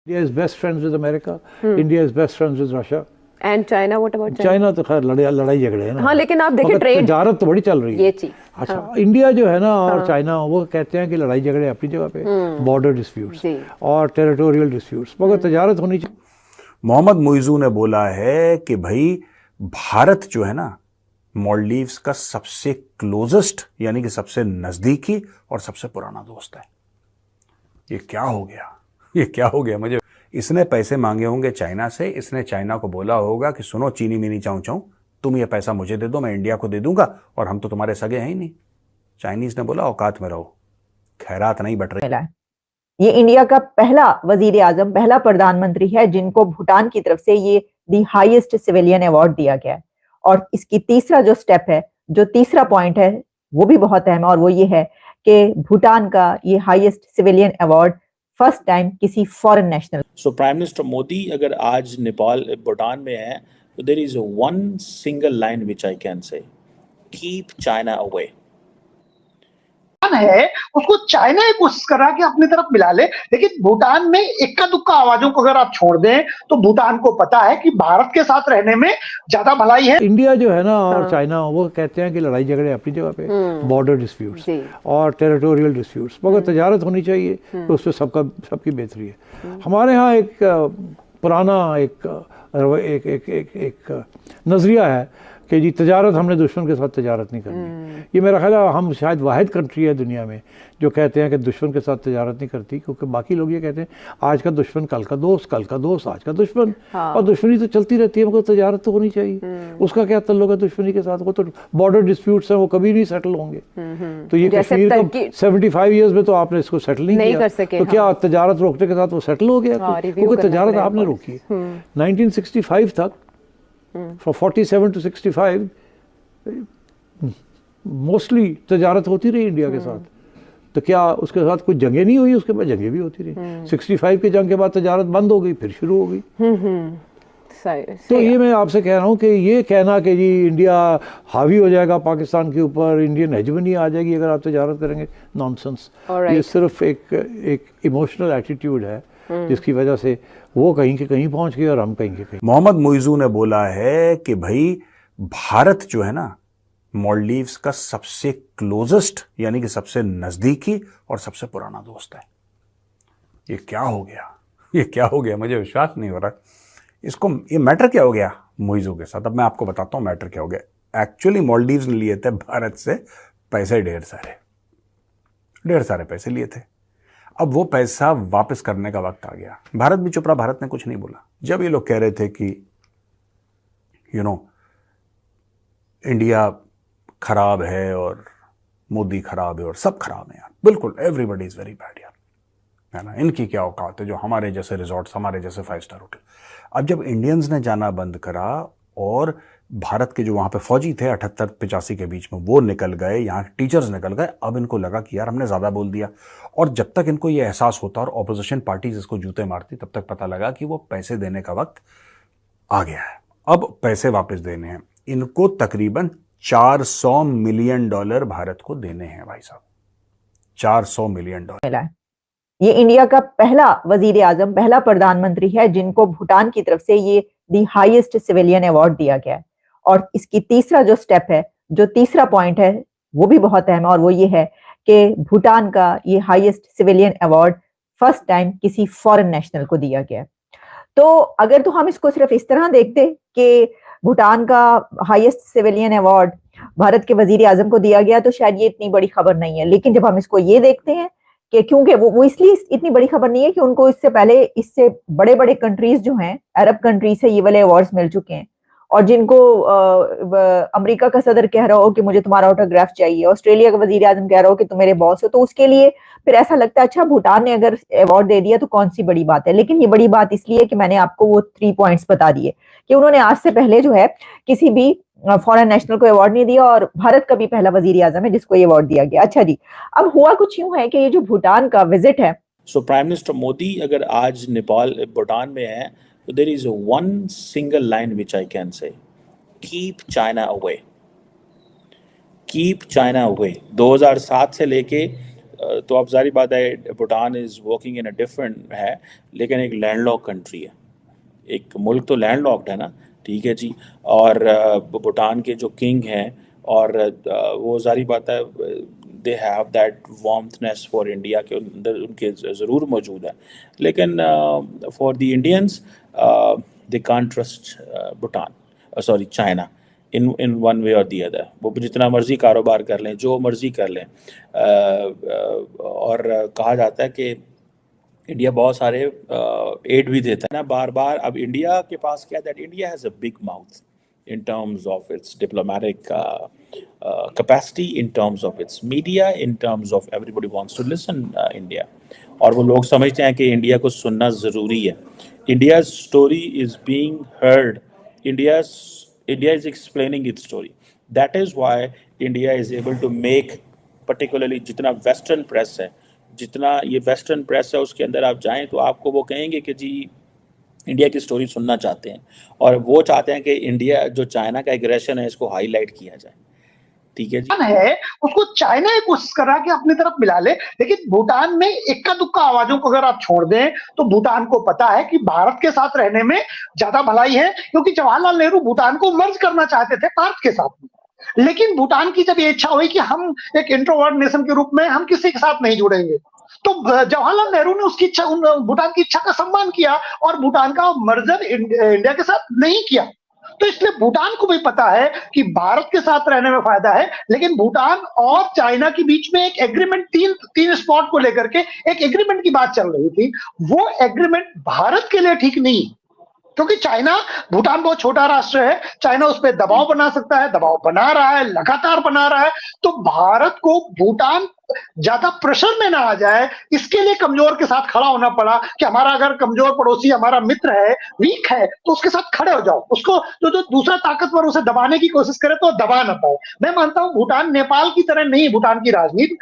India is best friends with America. India is best friends with Russia. And China, what about China तो खैर लड़ाई झगड़े है ना। हाँ, लेकिन आप देखिए ट्रेड तजारत तो बड़ी चल रही है ये चीज। अच्छा हाँ। इंडिया जो है ना और चाइना वो कहते हैं कि लड़ाई झगड़े अपनी जगह पे, बॉर्डर डिस्प्यूट्स और टेरिटोरियल डिस्प्यूट्स, मगर तजारत होनी चाहिए। मोहम्मद मुइजू ने बोला है कि भाई भारत जो है ना मालदीव्स का सबसे क्लोजेस्ट यानी कि सबसे नजदीकी और सबसे पुराना दोस्त है। ये क्या हो गया, ये क्या हो गया? मुझे इसने पैसे मांगे होंगे चाइना से, इसने चाइना को बोला होगा कि सुनो चीनी मिनी चाऊ चाऊ, तुम ये पैसा मुझे दे दो, मैं इंडिया को दे दूंगा और हम तो तुम्हारे सगे हैं ही नहीं। चाइनीज ने बोला औकात में रहो, खैरात नहीं बट रही। ये इंडिया का पहला वजीर आजम, पहला प्रधानमंत्री है जिनको भूटान की तरफ से ये दी हाईएस्ट सिविलियन अवार्ड दिया गया है। और इसकी तीसरा जो स्टेप है, जो तीसरा पॉइंट है, वो भी बहुत अहम है और वो ये है कि भूटान का ये highest civilian award first time किसी foreign national. So prime minister Modi अगर आज नेपाल भूटान में है तो there is one single line which I can say, keep China away. है उसको चाइना ही कोशिश कर रहा है कि अपनी तरफ मिला ले, लेकिन भूटान में इक्का दुक्का आवाजों को अगर आप छोड़ दें तो भूटान को पता है कि भारत के साथ रहने में ज्यादा भलाई है। इंडिया जो है ना और चाइना वो कहते हैं कि लड़ाई झगड़े अपनी जगह पे, बॉर्डर डिस्प्यूट्स और टेरिटोरियल डिस्प्यूट्स, मगर तजारत होनी चाहिए तो उससे सबकी बेहतरी है। हमारे यहाँ एक पुराना एक नजरिया है कि जी तजारत, हमने दुश्मन के साथ तजारत नहीं करनी। ये मेरा ख्याल है हम शायद वाहिद कंट्री है दुनिया में जो कहते हैं कि दुश्मन के साथ तजारत नहीं करती, क्योंकि बाकी लोग ये कहते हैं आज का दुश्मन कल का दोस्त, कल का दोस्त आज का दुश्मन। और दुश्मनी तो चलती रहती है, मगर तजारत तो होनी चाहिए। उसका क्या तल्लुक है दुश्मनी के साथ? वो तो बॉर्डर डिस्प्यूट्स हैं, वो कभी नहीं सेटल होंगे। तो ये कश्मीर का 75 ईयर्स में तो आपने इसको सेटल नहीं कर सके, तो क्या तजारत रोकने के साथ वो सेटल हो गया? क्योंकि तजारत आपने रोकी है 1965 तक। From 47 to 65 मोस्टली तजारत होती रही इंडिया के साथ। तो क्या उसके साथ कुछ जंगें नहीं हुई? उसके बाद जंगें भी होती रही। 65 के जंग के बाद तजारत बंद हो गई, फिर शुरू हो गई। तो ये मैं आपसे कह रहा हूँ कि ये कहना कि जी इंडिया हावी हो जाएगा पाकिस्तान के ऊपर, इंडियन हेजेमनी आ जाएगी अगर आप तजारत करेंगे, नॉनसेंस। ये सिर्फ एक इमोशनल एटीट्यूड है जिसकी वजह से वो कहीं के कहीं पहुंच गए और हम कहीं के कहीं। मोहम्मद मुइजू ने बोला है कि भाई भारत जो है ना मालदीव्स का सबसे क्लोजेस्ट यानी कि सबसे नजदीकी और सबसे पुराना दोस्त है। ये क्या हो गया, ये क्या हो गया? मुझे विश्वास नहीं हो रहा। इसको ये मैटर क्या हो गया मुइजू के साथ? अब मैं आपको बताता हूं मैटर क्या हो गया। एक्चुअली मालदीव्स ने लिए थे भारत से पैसे, ढेर सारे पैसे लिए थे। अब वो पैसा वापस करने का वक्त आ गया। भारत भी चुप रहा, भारत ने कुछ नहीं बोला। जब ये लोग कह रहे थे कि इंडिया खराब है और मोदी खराब है और सब खराब है यार, बिल्कुल एवरीबडी इज वेरी बैड यार, है ना, इनकी क्या औकात है जो हमारे जैसे रिजॉर्ट्स, हमारे जैसे 5 स्टार होटल। अब जब इंडियंस ने जाना बंद करा और भारत के जो वहां पे फौजी थे 78-85 के बीच में वो निकल गए, यहाँ टीचर्स निकल गए, अब इनको लगा कि यार हमने ज्यादा बोल दिया। और जब तक इनको ये एहसास होता और ऑपोजिशन पार्टीज इसको जूते मारती, तब तक पता लगा कि वो पैसे देने का वक्त आ गया है। अब पैसे वापस देने हैं इनको, तकरीबन $400 मिलियन भारत को देने हैं भाई साहब, $400 मिलियन। ये इंडिया का पहला वजीर आजम, पहला प्रधानमंत्री है जिनको भूटान की तरफ से ये दी हाईएस्ट सिविलियन अवार्ड दिया गया है। और इसकी तीसरा जो स्टेप है, जो तीसरा पॉइंट है, वो भी बहुत अहम है और वो ये है कि भूटान का ये highest civilian award first time किसी फॉरेन नेशनल को दिया गया। तो अगर तो हम इसको सिर्फ इस तरह देखते कि भूटान का हाईएस्ट सिविलियन अवार्ड भारत के वजीर आजम को दिया गया तो शायद ये इतनी बड़ी खबर नहीं है। लेकिन जब हम इसको ये देखते हैं कि क्योंकि वो इसलिए इतनी बड़ी खबर नहीं है कि उनको इससे पहले इससे बड़े बड़े कंट्रीज जो हैं, अरब कंट्रीज से ये वाले अवार्ड्स मिल चुके हैं और जिनको अमेरिका का सदर कह रहा हो कि मुझे तुम्हारा ऑटोग्राफ चाहिए, ऑस्ट्रेलिया का वजीर आजम कह रहा हो कि तुम मेरे बॉस हो, तो उसके लिए फिर ऐसा लगता है अच्छा भूटान ने अगर अवार्ड दे दिया तो कौन सी बड़ी बात है। लेकिन ये बड़ी बात इसलिए कि मैंने आपको वो 3 पॉइंट्स बता दिए कि उन्होंने आज से पहले जो है किसी भी फॉरेन नेशनल को अवार्ड नहीं दिया और भारत का भी पहला वजीर आजम है जिसको ये अवार्ड दिया गया। अच्छा जी, अब हुआ कुछ यूं है कि ये जो भूटान का विजिट है, सो प्राइम मिनिस्टर मोदी अगर आज नेपाल भूटान में है तो there is one single line which I can say, keep China away, keep China away. 2007 से लेके तो अब जारी बात है Bhutan is working in a different है, लेकिन एक लैंडलॉक कंट्री है, एक मुल्क तो लैंडलॉक्ड है ना, ठीक है जी। और भूटान के जो किंग हैं और वो जारी बात है they have that warmthness for India के अंदर उनके ज़रूर मौजूद है, लेकिन for the Indians they can't trust Bhutan sorry China in one way और दी अदर। वो जितना मर्जी कारोबार कर लें, जो मर्जी कर लें, और कहा जाता है कि इंडिया बहुत सारे एड भी देता है ना बार बार। अब इंडिया के पास क्या है that India has a big mouth in terms of its diplomatic capacity, in terms of its media, in terms of everybody wants to listen India, और वो लोग समझते हैं कि इंडिया को सुनना ज़रूरी है। India's story is being heard. India is explaining its story. That is why India is able to make, particularly जितना वेस्टर्न प्रेस है, जितना ये वेस्टर्न प्रेस है उसके अंदर आप जाएं तो आपको वो कहेंगे कि जी इंडिया की स्टोरी सुनना चाहते हैं, और वो चाहते हैं कि इंडिया जो चाइना का एग्रेशन है इसको हाईलाइट किया जाए, ठीक है जी। है उसको चाइना ये कोशिश कर रहा है कि अपनी तरफ मिला ले, लेकिन भूटान में इक्का दुक्का आवाजों को अगर आप छोड़ दें तो भूटान को पता है कि भारत के साथ रहने में ज्यादा भलाई है, क्योंकि जवाहरलाल नेहरू भूटान को मर्ज करना चाहते थे भारत के साथ में, लेकिन भूटान की जब ये इच्छा हुई कि हम एक इंट्रोवर्ट नेशन के रूप में हम किसी के साथ नहीं जुड़ेंगे, तो जवाहरलाल नेहरू ने उसकी इच्छा, भूटान की इच्छा का सम्मान किया और भूटान का मर्जर इंडिया के साथ नहीं किया। तो इसलिए भूटान को भी पता है कि भारत के साथ रहने में फायदा है, लेकिन भूटान और चाइना के बीच में एक एग्रीमेंट तीन स्पॉट को लेकर के एक एग्रीमेंट की बात चल रही थी। वो एग्रीमेंट भारत के लिए ठीक नहीं, क्योंकि चाइना, भूटान बहुत छोटा राष्ट्र है, चाइना उस पर दबाव बना सकता है, दबाव बना रहा है, लगातार बना रहा है। तो भारत को भूटान ज्यादा प्रेशर में ना आ जाए, इसके लिए कमजोर के साथ खड़ा होना पड़ा कि हमारा अगर कमजोर पड़ोसी हमारा मित्र है, वीक है, तो उसके साथ खड़े हो जाओ, उसको जो दूसरा ताकतवर उसे दबाने की कोशिश करे तो दबा ना पाए। मैं मानता हूं भूटान नेपाल की तरह नहीं, भूटान की राजनीति,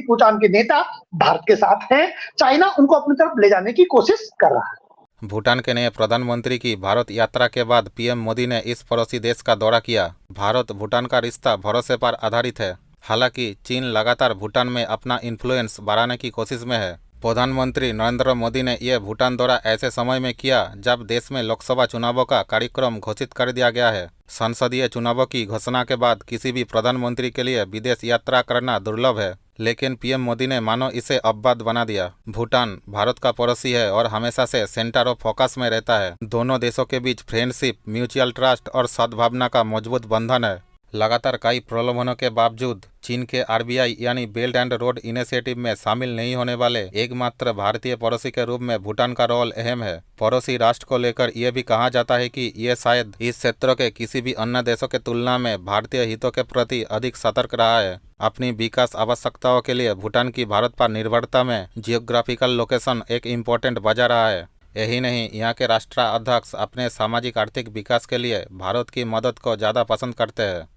भूटान के नेता भारत के साथ हैं, चाइना उनको अपनी तरफ ले जाने की कोशिश कर रहा है। भूटान के नए प्रधानमंत्री की भारत यात्रा के बाद पीएम मोदी ने इस पड़ोसी देश का दौरा किया। भारत भूटान का रिश्ता भरोसे पर आधारित है। हालांकि चीन लगातार भूटान में अपना इन्फ्लुएंस बढ़ाने की कोशिश में है। प्रधानमंत्री नरेंद्र मोदी ने यह भूटान दौरा ऐसे समय में किया जब देश में लोकसभा चुनावों का कार्यक्रम घोषित कर दिया गया है। संसदीय चुनावों की घोषणा के बाद किसी भी प्रधानमंत्री के लिए विदेश यात्रा करना दुर्लभ है, लेकिन पीएम मोदी ने मानो इसे अपवाद बना दिया। भूटान भारत का पड़ोसी है और हमेशा से सेंटर ऑफ फोकस में रहता है। दोनों देशों के बीच फ्रेंडशिप, म्यूचुअल ट्रस्ट और सद्भावना का मजबूत बंधन है। लगातार कई प्रलोभनों के बावजूद चीन के आरबीआई यानी बेल्ट एंड रोड इनिशिएटिव में शामिल नहीं होने वाले एकमात्र भारतीय पड़ोसी के रूप में भूटान का रोल अहम है। पड़ोसी राष्ट्र को लेकर यह भी कहा जाता है कि ये शायद इस क्षेत्र के किसी भी अन्य देशों के तुलना में भारतीय हितों के प्रति अधिक सतर्क रहा है। अपनी विकास आवश्यकताओं के लिए भूटान की भारत पर निर्भरता में जियोग्राफिकल लोकेशन एक इम्पोर्टेंट वजह रहा है। यही नहीं, यहाँ के राष्ट्राध्यक्ष अपने सामाजिक आर्थिक विकास के लिए भारत की मदद को ज़्यादा पसंद करते हैं।